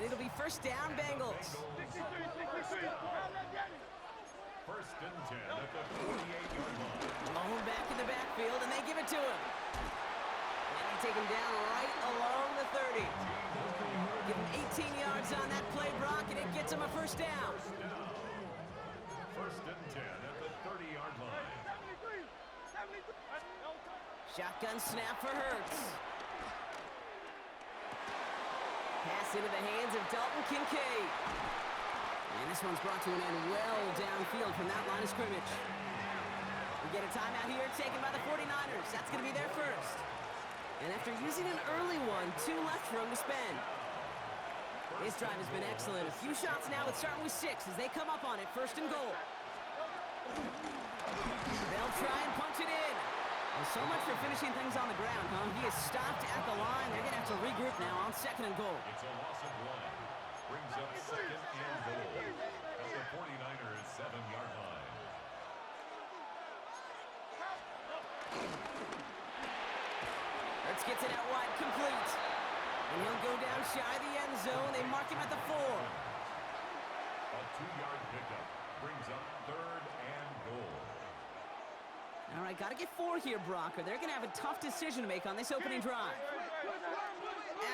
And it'll be first down, Bengals. First and 10 at the 48-yard line. Mahone back in the backfield, and they give it to him. And they take him down right along the 30. Give him 18 yards on that play, Brock, and it gets him a first down. First and 10 at the 30-yard line. Shotgun snap for Hurts. Pass into the hands of Dalton Kincaid. And this one's brought to an end well downfield from that line of scrimmage. We get a timeout here taken by the 49ers. That's going to be their first. And after using an early one, 2 left for him to spend. This drive has been excellent. A few shots now, it's starting with 6 as they come up on it, first and goal. They'll try and punch it in. Well, so much for finishing things on the ground, huh? He is stopped at the line. They're going to have to regroup now on second and goal. It's a loss of 1. Brings up second and goal at the 49ers 7-yard line. Hurts gets it out wide, complete. And he'll go down shy of the end zone. They mark him at the 4. A 2-yard pickup brings up third and goal. All right, got to get 4 here, Brock, or they're going to have a tough decision to make on this opening drive.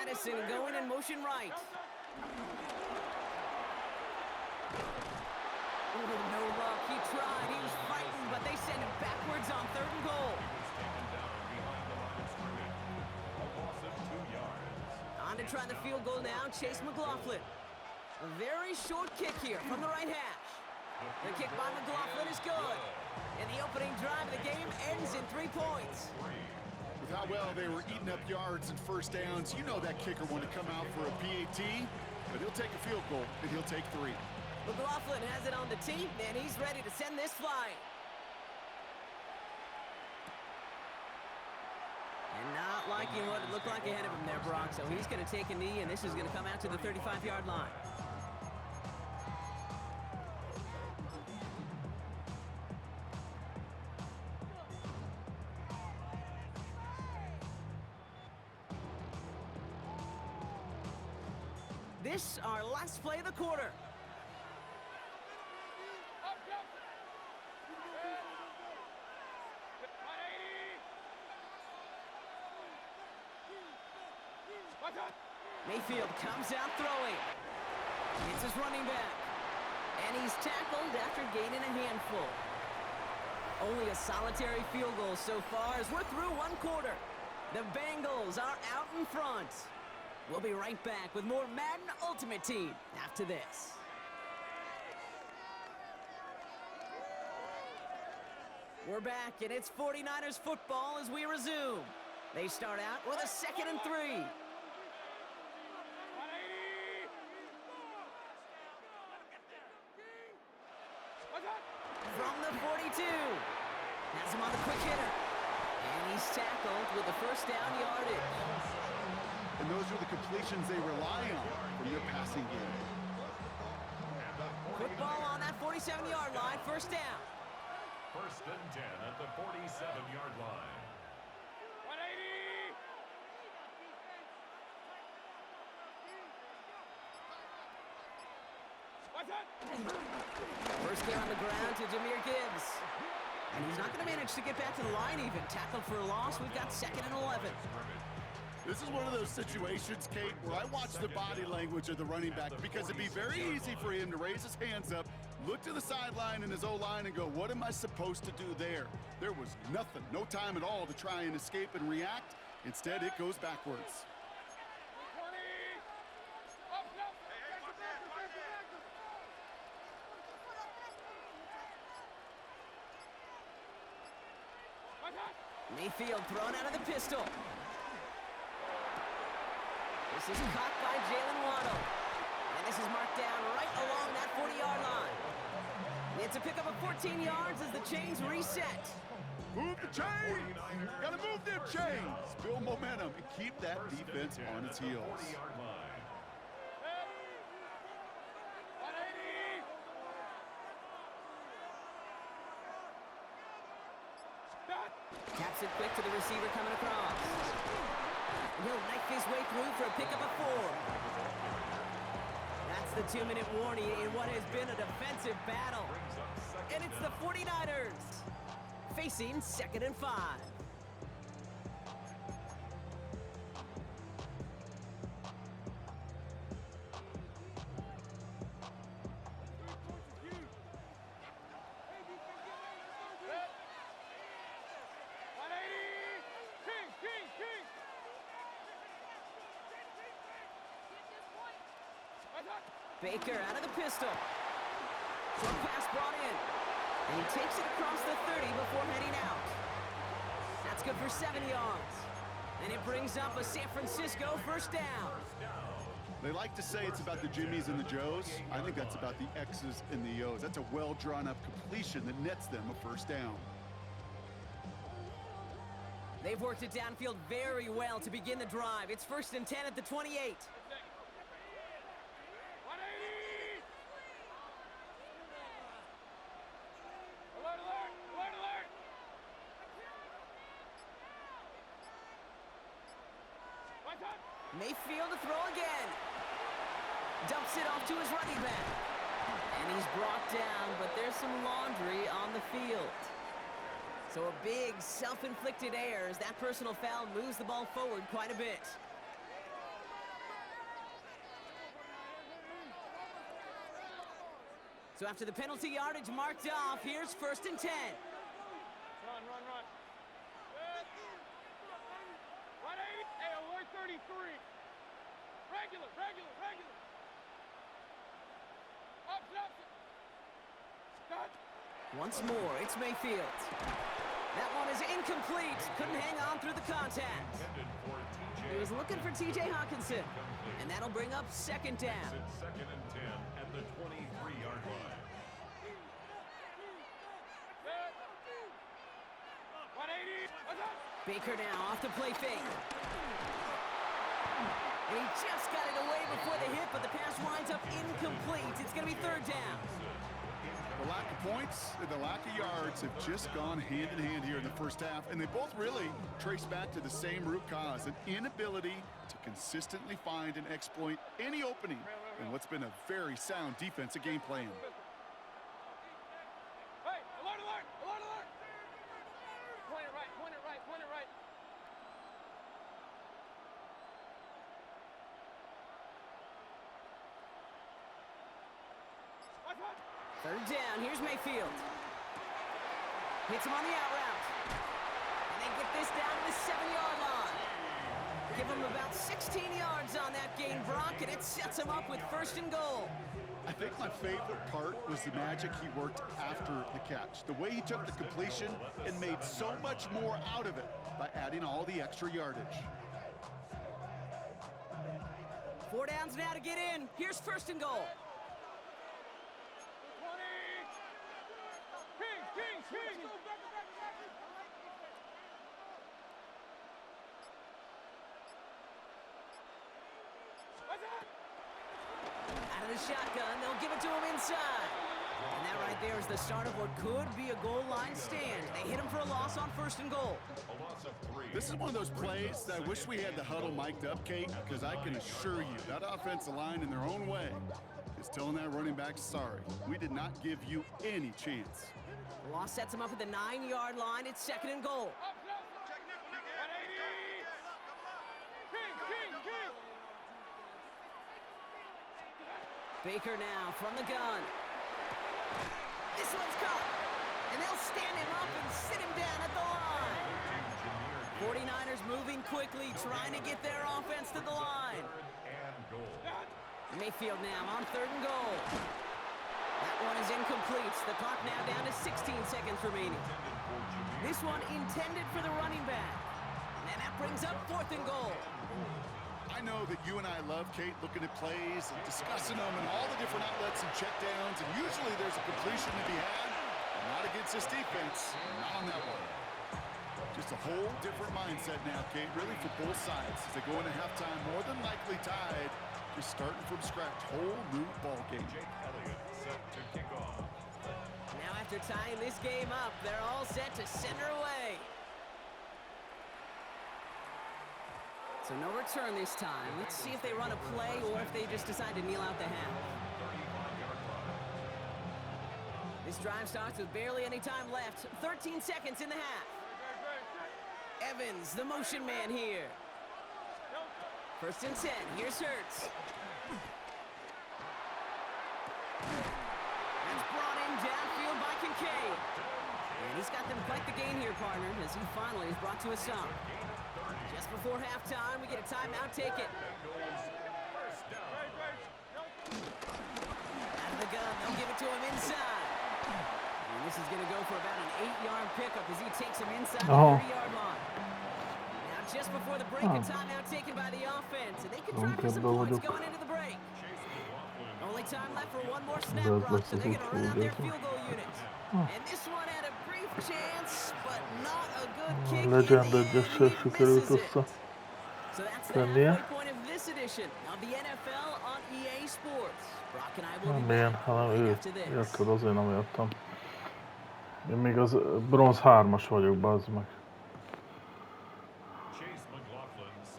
Addison going in motion right. Oh, no luck. He tried. He was fighting, but they send him backwards on third and goal. He was taken down behind the line of scrimmage. A loss of 2 yards. On to try the field goal now, Chase McLaughlin. A very short kick here from the right hash. The kick by McLaughlin is good. And the opening drive of the game ends in 3 points. With how well they were eating up yards and first downs, you know that kicker wanted to come out for a PAT, but he'll take a field goal, and he'll take 3. McLaughlin has it on the tee, and he's ready to send this flying. And not liking what it looked like ahead of him there, Brock, so he's going to take a knee, and this is going to come out to the 35-yard line. This, our last play of the quarter. Mayfield comes out throwing. It's his running back. And he's tackled after gaining a handful. Only a solitary field goal so far as we're through 1 quarter. The Bengals are out in front. We'll be right back with more Madden Ultimate Team after this. We're back, and it's 49ers football as we resume. They start out with a 2nd and 3. From the 42. Has him on the quick hitter. And he's tackled with the first down yardage. And those are the completions they rely on from their passing game. Football on that 47-yard line, first down. First and 10 at the 47-yard line. 180! What's that? First game on the ground to Jahmyr Gibbs. And he's not going to manage to get back to the line even. Tackled for a loss. We've got 2nd and 11. This is one of those situations, Kate, where I watch the body language of the running back because it'd be very easy for him to raise his hands up, look to the sideline in his O-line and go, what am I supposed to do there? There was nothing, no time at all to try and escape and react. Instead, it goes backwards. 20! Up, up! Mayfield thrown out of the pistol. This is caught by Jalen Waddle. And this is marked down right along that 40-yard line. It's a pickup of 14 yards as the chains reset. Move the chains! Gotta move them chains! Build momentum and keep that defense on its heels. 40-yard line. 180! Taps it quick to the receiver coming across. And he'll knife his way through for a pickup of 4. the 2-minute warning in what has been a defensive battle. And it's the 49ers facing 2nd and 5. Baker out of the pistol. Short pass brought in. And he takes it across the 30 before heading out. That's good for 7 yards. And it brings up a San Francisco first down. They like to say it's about the Jimmies and the Joes. I think that's about the X's and the O's. That's a well-drawn-up completion that nets them a first down. They've worked it downfield very well to begin the drive. It's 1st and 10 at the 28. Mayfield to throw again. Dumps it off to his running back. And he's brought down, but there's some laundry on the field. So a big self-inflicted error as that personal foul moves the ball forward quite a bit. So after the penalty yardage marked off, here's 1st and 10. Run. 180. Hey, alert 33. Regular. Up. Start. Once more, it's Mayfield. That one is incomplete. Couldn't hang on through the contact. He was looking for T.J. Hawkinson. And that'll bring up 2nd down. 2nd and 10 at the 23-yard line. 180. Baker now off to play fake. And he just got it away before the hit, but the pass winds up incomplete. It's going to be 3rd down. The lack of points and the lack of yards have just gone hand in hand here in the first half, and they both really trace back to the same root cause, an inability to consistently find and exploit any opening in what's been a very sound defensive game plan. Hey, alert. Point it right. What? 3rd down, here's Mayfield. Hits him on the out route. And they get this down to the 7-yard line. Give him about 16 yards on that gain, Brock, and it sets him up with 1st and goal. I think my favorite part was the magic he worked after the catch. The way he took the completion and made so much more out of it by adding all the extra yardage. 4 downs now to get in. Here's 1st and goal. 20. King. What's that? Out of the shotgun, they'll give it to him inside. And that right there is the start of what could be a goal line stand. They hit him for a loss on 1st and goal. A loss of 3. This is one of those plays that I wish we had the huddle mic'd up, Kate, because I can assure you that offensive line in their own way is telling that running back, sorry, we did not give you any chance. The loss sets him up at the 9-yard line. It's 2nd and goal. 180. King. Baker now from the gun. This one's caught. And they'll stand him up and sit him down at the line. 49ers moving quickly, trying to get their offense to the line. Mayfield now on 3rd and goal. That one is incomplete. The clock now down to 16 seconds remaining. This one intended for the running back. And that brings up 4th and goal. I know that you and I love, Kate, looking at plays and discussing them and all the different outlets and checkdowns, and usually there's a completion to be had. Not against this defense. Not on that one. Just a whole different mindset now, Kate, really for both sides as they go into halftime, more than likely tied, just starting from scratch. Whole new ball game. Jake Elliott set to kick off. Now after tying this game up, they're all set to send her away. So no return this time. Let's see if they run a play or if they just decide to kneel out the half. This drive starts with barely any time left. 13 seconds in the half. Evans, the motion man here. First and 10. Here's Hurts. That's brought in downfield by Kincaid. And he's got them quite the gain here, partner, as he finally is brought to a stop. Just before halftime, we get a timeout. Take it. Out of the gun, they'll give it to him inside. And this is going to go for about an 8-yard pickup as he takes him inside the 30-yard line. Now, just before the break, a timeout taken by the offense, and they can try for some points going into the break. Only time left for one more snap, Brock, so they're going to run out their field goal units. And this one had a brief chance, but not a good kick in the end. Misses it. So that's the halfway point of this edition of the NFL on EA Sports. Brock and I will be back right after this. Érted, azért nem jöttem. Én még az bronz 3-as vagyok, bazd meg.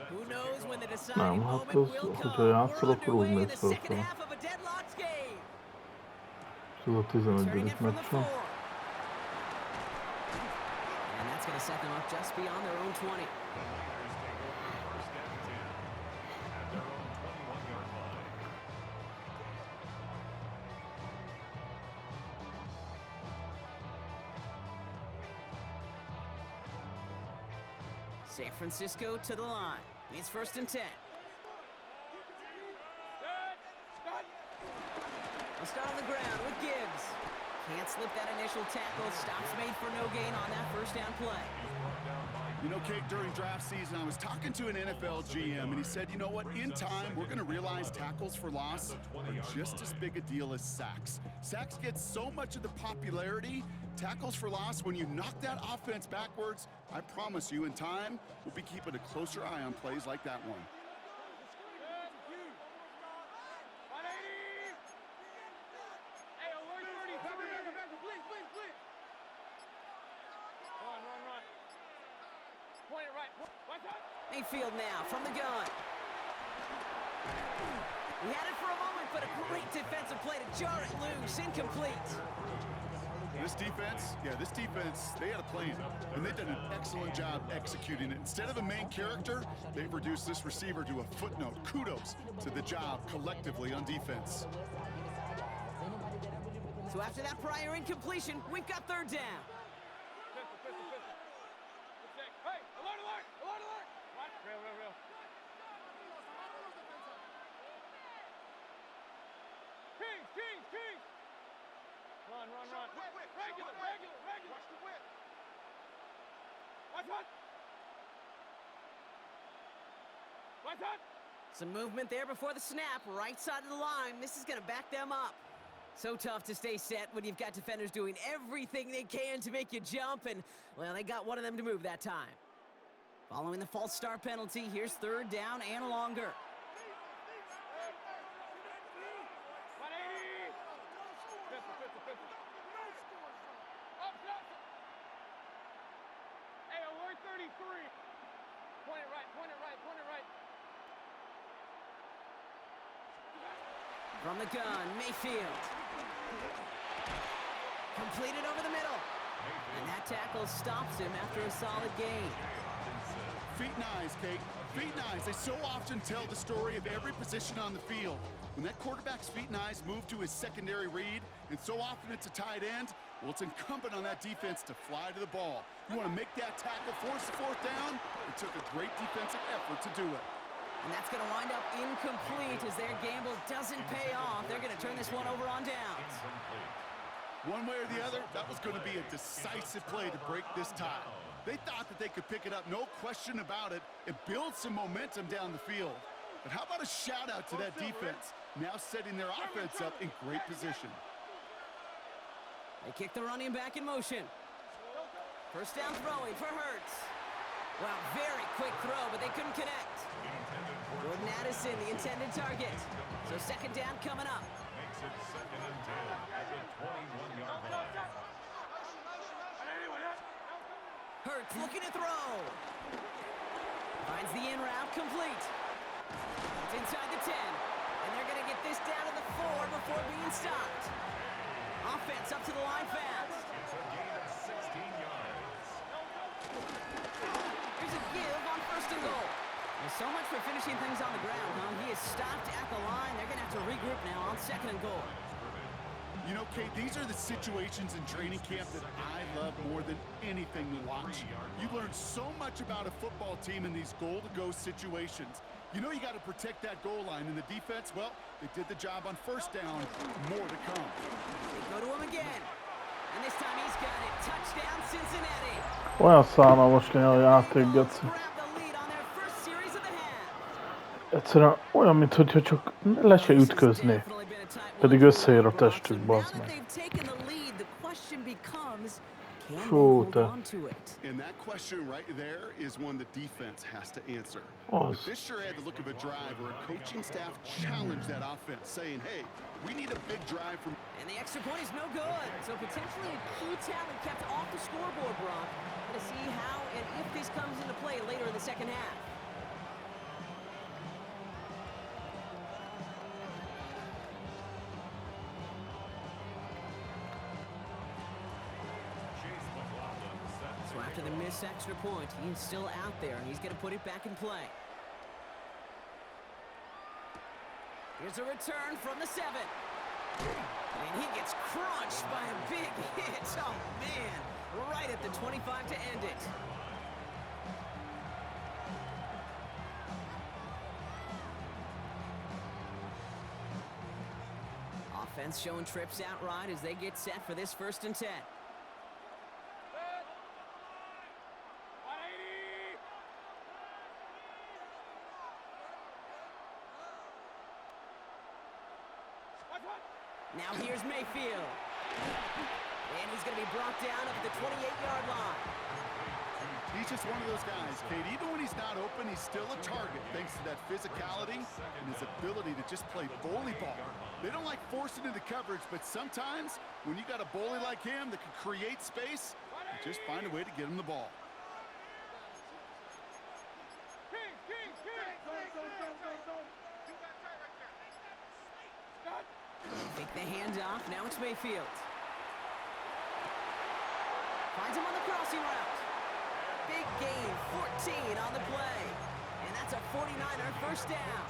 Who knows when the deciding Nem, moment hát will az, come. hogyha We're játszol, akkor úgy underway in mész the fel second fel. half of a deadlocked game. Ez a Turning 11. it from the meccsem. 4. And that's going to set them up just beyond their own 20. San Francisco to the line. It's first and 10. They'll start on the ground with Gibbs. Can't slip that initial tackle. Stops made for no gain on that first down play. You know, Kate, during draft season, I was talking to an NFL GM, and he said, you know what, in time, we're going to realize tackles for loss are just as big a deal as sacks. Sacks get so much of the popularity. Tackles for loss, when you knock that offense backwards, I promise you, in time, we'll be keeping a closer eye on plays like that one. Mayfield now from the gun. He had it for a moment, but a great defensive play to jar it loose. Incomplete. This defense, they had a plan, and they've done an excellent job executing it. Instead of a main character, they've reduced this receiver to a footnote. Kudos to the job collectively on defense. So after that prior incompletion, we've got third down. Hey, alert, alert, alert, alert! What? Real. Kings! Run. Regular. Watch the whip. Watch that. Some movement there before the snap, right side of the line. This is going to back them up. So tough to stay set when you've got defenders doing everything they can to make you jump, and, well, they got one of them to move that time. Following the false start penalty, here's third down and longer. Hey, alert 33. Point it right. From the gun, Mayfield. Completed over the middle. And that tackle stops him after a solid gain. Feet and eyes, Kate. Feet and eyes. They so often tell the story of every position on the field. When that quarterback's feet and eyes move to his secondary read, and so often it's a tight end, well, it's incumbent on that defense to fly to the ball. You want to make that tackle, force the fourth down. It took a great defensive effort to do it. And that's going to wind up incomplete as their gamble doesn't pay off. They're going to turn this one over on downs. One way or the other, that was going to be a decisive play to break this tie. They thought that they could pick it up, no question about it, and build some momentum down the field. But how about a shout-out to that defense, now setting their offense up in great position. They kick the running back in motion. First down throwing for Hurts. Wow, very quick throw, but they couldn't connect. Jordan Addison, the intended target. So second down coming up. Makes it second and 10 at the 21-yard line. Hurts looking to throw. Finds the in route complete. It's inside the 10. And they're going to get this down to the 4 before being stopped. Offense up to the line fast. It's a gain of 16 yards. Here's a give on 1st and goal. Well, so much for finishing things on the ground, huh? He is stopped at the line. They're going to have to regroup now on 2nd and goal. You know, Kate, these are the situations in training camp that I love more than anything to watch. You learn so much about a football team in these goal-to-go situations. You know you got to protect that goal line. In the defense, well, they did the job on 1st down. More to come. They go to him again. And this time he's got it. Touchdown, Cincinnati. Olyan szánalmas néha a játék, Geci. Grab the lead on their first series of the half. Egyszerűen olyan, mintha csak le se ütközné. Pedig összeér a testük, bazd meg. Fú, te. And that question right there is one the defense has to answer. Az. But this sure had the look of a drive where a coaching staff challenged that offense, saying, hey, we need a big drive from... And the extra point is no good. So potentially a key talent kept off the scoreboard, Brock. To see how and if this comes into play later in the second half. So after the missed extra point, he's still out there. He's going to put it back in play. Here's a return from the 7. And he gets crunched by a big hit. Oh, man. Right at the 25 to end it. Offense showing trips out right as they get set for this 1st and 10. Now here's Mayfield. And he's going to be brought down up at the 28-yard line. He's just one of those guys, Kate. Even when he's not open, he's still a target thanks to that physicality and his ability to just play bully ball. They don't like forcing into coverage, but sometimes when you got a bully like him that can create space, you just find a way to get him the ball. Take the handoff. Now it's Mayfield. Finds him on the crossing route. Big gain, 14 on the play. And that's a 49er 1st down.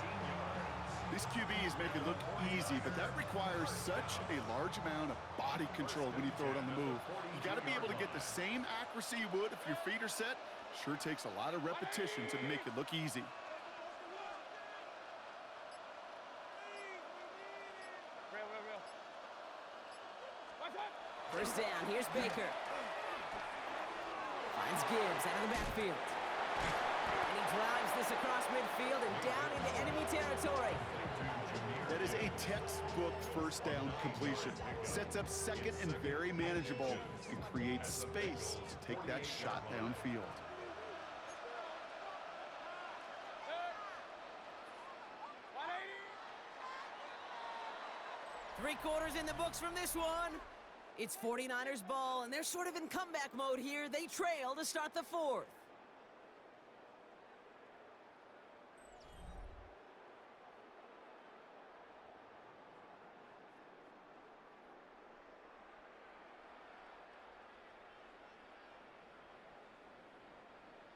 This QB is making it look easy, but that requires such a large amount of body control when you throw it on the move. You got to be able to get the same accuracy you would if your feet are set. Sure takes a lot of repetition to make it look easy. First down, here's Baker. Finds Gibbs out of the backfield. And he drives this across midfield and down into enemy territory. That is a textbook 1st down completion. Sets up 2nd and very manageable and creates space to take that shot downfield. Three quarters in the books from this one. It's 49ers ball, and they're sort of in comeback mode here. They trail to start the 4th.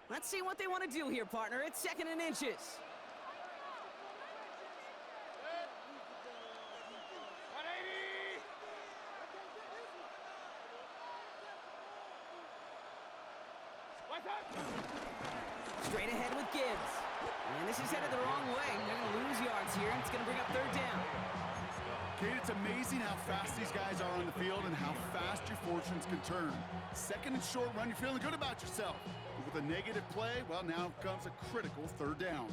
Let's see what they want to do here, partner. It's 2nd and inches. Straight ahead with Gibbs. And this is headed the wrong way. They're going to lose yards here. It's going to bring up 3rd down. Kate, it's amazing how fast these guys are on the field and how fast your fortunes can turn. 2nd and short run, you're feeling good about yourself. But with a negative play, well, now comes a critical 3rd down.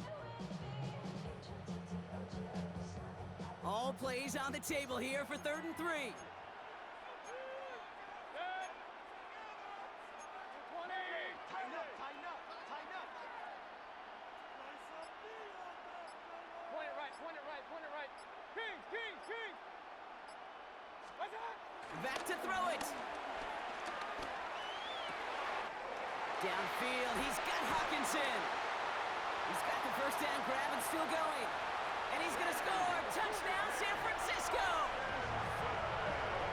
All plays on the table here for 3rd and 3. Back to throw it. Downfield, he's got Hawkinson. He's got the first down grab and still going. And he's going to score. Touchdown, San Francisco.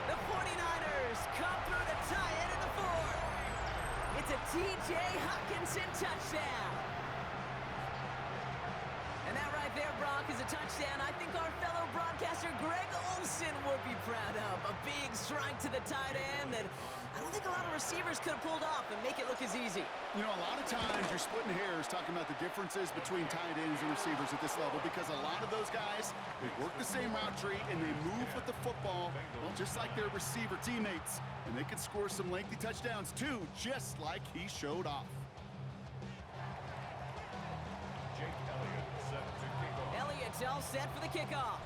The 49ers come through to tie it in the fourth. It's a T.J. Hockenson touchdown. And that right there, Brock, is a touchdown I think our fellow broadcaster Greg Olsen would be proud of. A big strike to the tight end that I don't think a lot of receivers could have pulled off and make it look as easy. You know, a lot of times you're splitting hairs talking about the differences between tight ends and receivers at this level because a lot of those guys, they work the same route tree and they move with the football, well, just like their receiver teammates. And they can score some lengthy touchdowns too, just like he showed off. Jake Elliott set to kick off. Elliott's all set for the kickoff.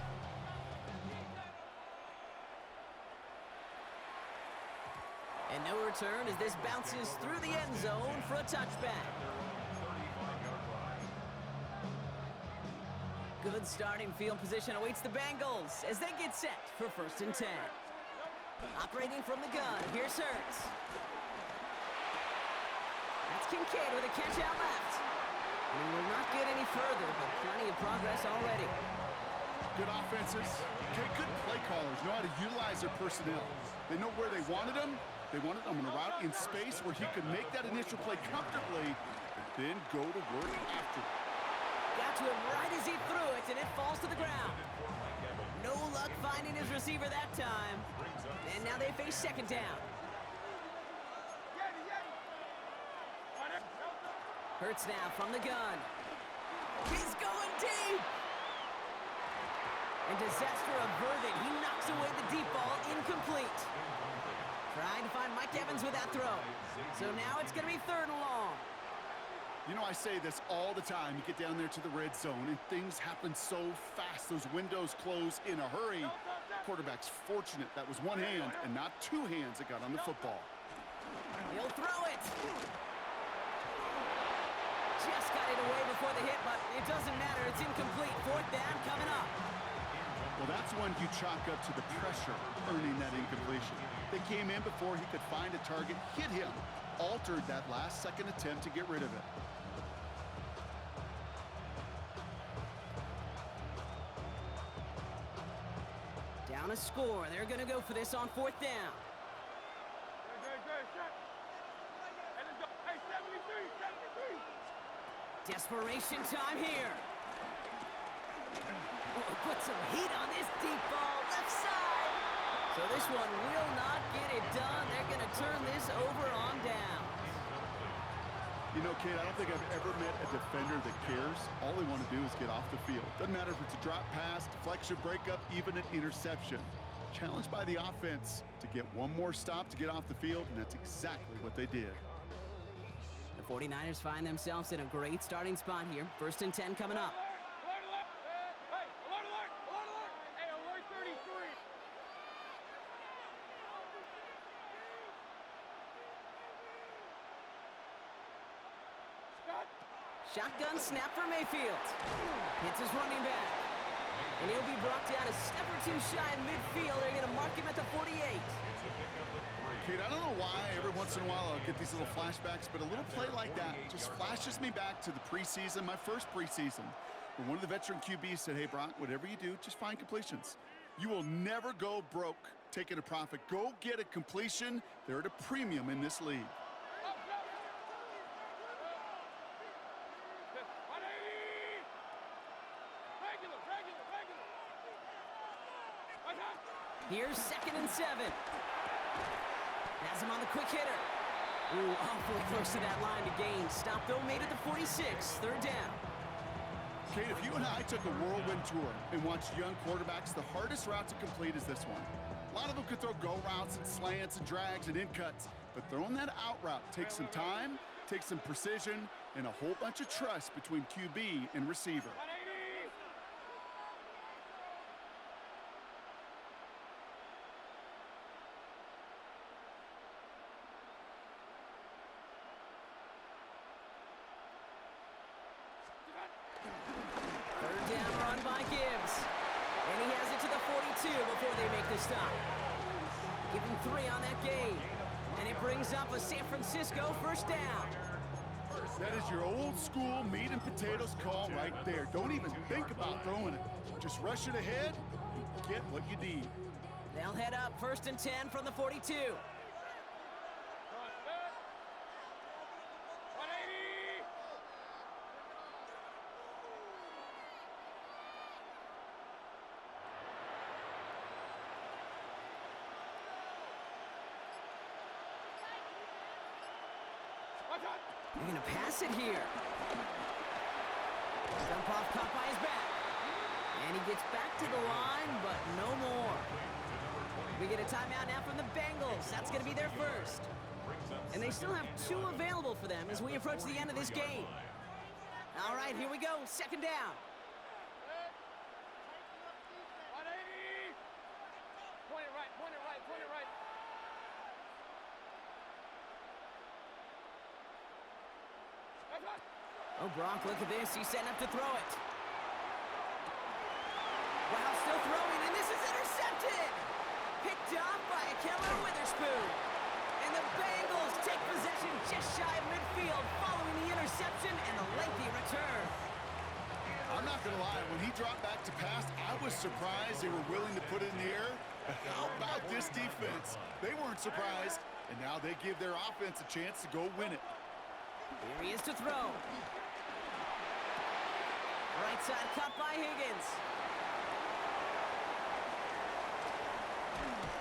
And no return as this bounces through the end zone for a touchback. 35-yard line. Good starting field position awaits the Bengals as they get set for 1st and 10. Operating from the gun, here's Hurts. That's Kincaid with a catch out left. And he will not get any further, but plenty of progress already. Good offenses, good play callers know how to utilize their personnel. They know where they wanted them. They wanted him on a route in space where he could make that initial play comfortably and then go to work after. Got to him right as he threw it, and it falls to the ground. No luck finding his receiver that time. And now they face 2nd down. Hurts now from the gun. He's going deep. And disaster averted. He knocks away the deep ball, incomplete. Trying to find Mike Evans with that throw. So now it's going to be 3rd and long. You know, I say this all the time. You get down there to the red zone, and things happen so fast. Those windows close in a hurry. Quarterback's fortunate that was one hand and not 2 hands that got on the football. He'll throw it. Just got it away before the hit, but it doesn't matter. It's incomplete. 4th down coming up. Well, that's one you chalk up to the pressure earning that incompletion. They came in before he could find a target, hit him, altered that last-second attempt to get rid of it. Down a score. They're going to go for this on 4th down. Desperation time here. Oh, put some heat on this deep ball, left side. So this one will not get it done. They're going to turn this over on down. You know, Kate, I don't think I've ever met a defender that cares. All they want to do is get off the field. Doesn't matter if it's a drop pass, deflection, breakup, even an interception. Challenged by the offense to get one more stop to get off the field, and that's exactly what they did. The 49ers find themselves in a great starting spot here. 1st and 10 coming up. Shotgun snap for Mayfield. Hits his running back. And he'll be brought down a step or 2 shy in midfield. They're going to mark him at the 48. Kate, I don't know why every once in a while I'll get these little flashbacks, but a little play like that just flashes me back to the preseason, my first preseason, where one of the veteran QBs said, hey, Brock, whatever you do, just find completions. You will never go broke taking a profit. Go get a completion. They're at a premium in this league. Here's 2nd and 7. Has him on the quick hitter. Ooh, awfully close to that line to gain. Stop though, made it to 46. 3rd down. Kate, if you and I took a whirlwind tour and watched young quarterbacks, the hardest route to complete is this one. A lot of them could throw go routes and slants and drags and in cuts, but throwing that out route takes some time, takes some precision, and a whole bunch of trust between QB and receiver. Stop. Give him 3 on that game. And it brings up a San Francisco 1st down. That is your old school meat and potatoes call right there. Don't even think about throwing it. Just rush it ahead and get what you need. They'll head up 1st and 10 from the 42. 180. They're going to pass it here. Dump off caught by his back. And he gets back to the line, but no more. We get a timeout now from the Bengals. That's going to be their first. And they still have 2 available for them as we approach the end of this game. All right, here we go. 2nd down. 180. Point it right, point it right, point it right. That's right. Oh, Brock, look at this. He's setting up to throw it. Wow, still throwing, and this is intercepted. Picked off by Keller Witherspoon. And the Bengals take possession just shy of midfield following the interception and the lengthy return. I'm not going to lie, when he dropped back to pass, I was surprised they were willing to put it in the air. But how about this defense? They weren't surprised, and now they give their offense a chance to go win it. Here he is to throw. Right side cut by Higgins.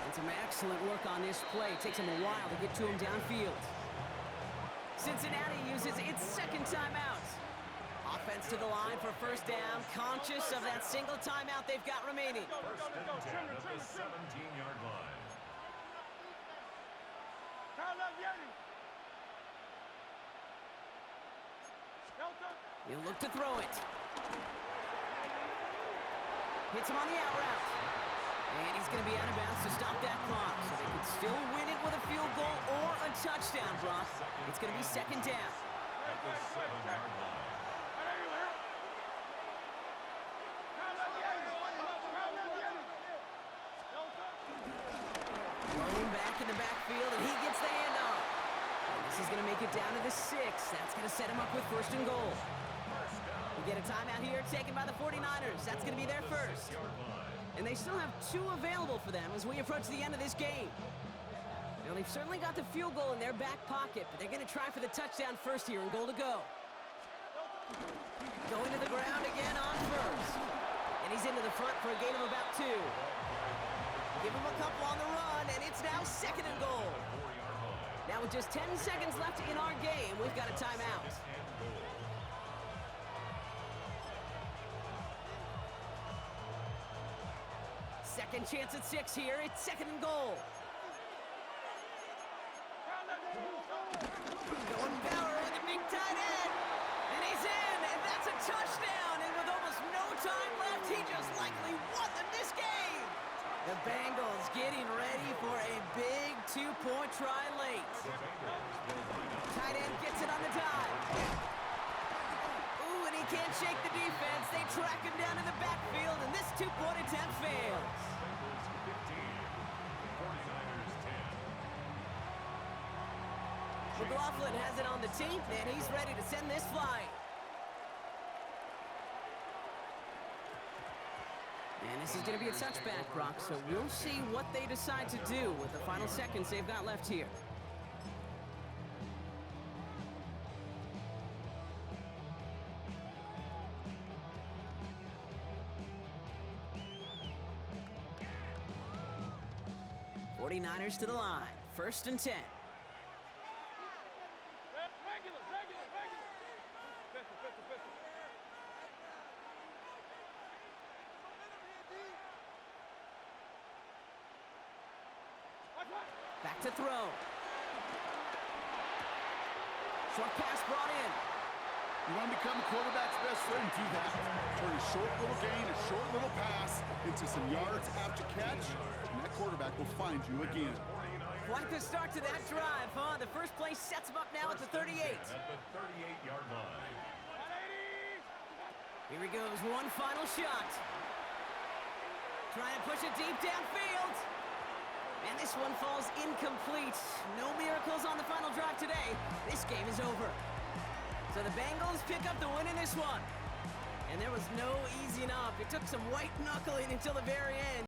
And some excellent work on this play. Takes him a while to get to him downfield. Cincinnati uses its 2nd timeout. Offense to the line for 1st down, conscious of that single timeout they've got remaining. 1st and 10 at the 17-yard line. He'll look to throw it. Hits him on the out route. And he's going to be out of bounds to stop that clock. So they could still win it with a field goal or a touchdown, Brock. It's going to be 2nd down. At the 7-yard line. Going back in the backfield, and he gets the handoff. This is going to make it down to the 6. That's going to set him up with 1st and goal. We get a timeout here taken by the 49ers. That's going to be their first. And they still have 2 available for them as we approach the end of this game. Now, they've certainly got the field goal in their back pocket, but they're going to try for the touchdown first here and goal to go. Going to the ground again on 1st. And he's into the front for a gain of about 2. Give him a couple on the run, and it's now 2nd and goal. Now with just 10 seconds left in our game, we've got a timeout. Second chance at 6 here. It's 2nd and goal. Going Bauer with a big tight end. And he's in, and that's a touchdown. And with almost no time left, he just likely won this game. The Bengals getting ready for a big 2-point try late. Tight end gets it on the dive. Ooh, and he can't shake the defense. They track him down in the backfield, and this 2-point attempt fails. McLaughlin has it on the team, and he's ready to send this flying. And this is going to be a touchback, Brock, so we'll see what they decide to do with the final seconds they've got left here. '49ers to the line, 1st and 10. Back to throw. Short pass brought in. You want to become a quarterback's best friend, do that. Turn a short little gain, a short little pass into some yards after catch, and that quarterback will find you again. Quite the start to that drive, huh? The first play sets him up now at the 38. At the 38-yard line. Here he goes, one final shot. Trying to push it deep downfield. And this one falls incomplete. No miracles on the final drive today. This game is over. So the Bengals pick up the win in this one. And there was no easing up. It took some white knuckling until the very end.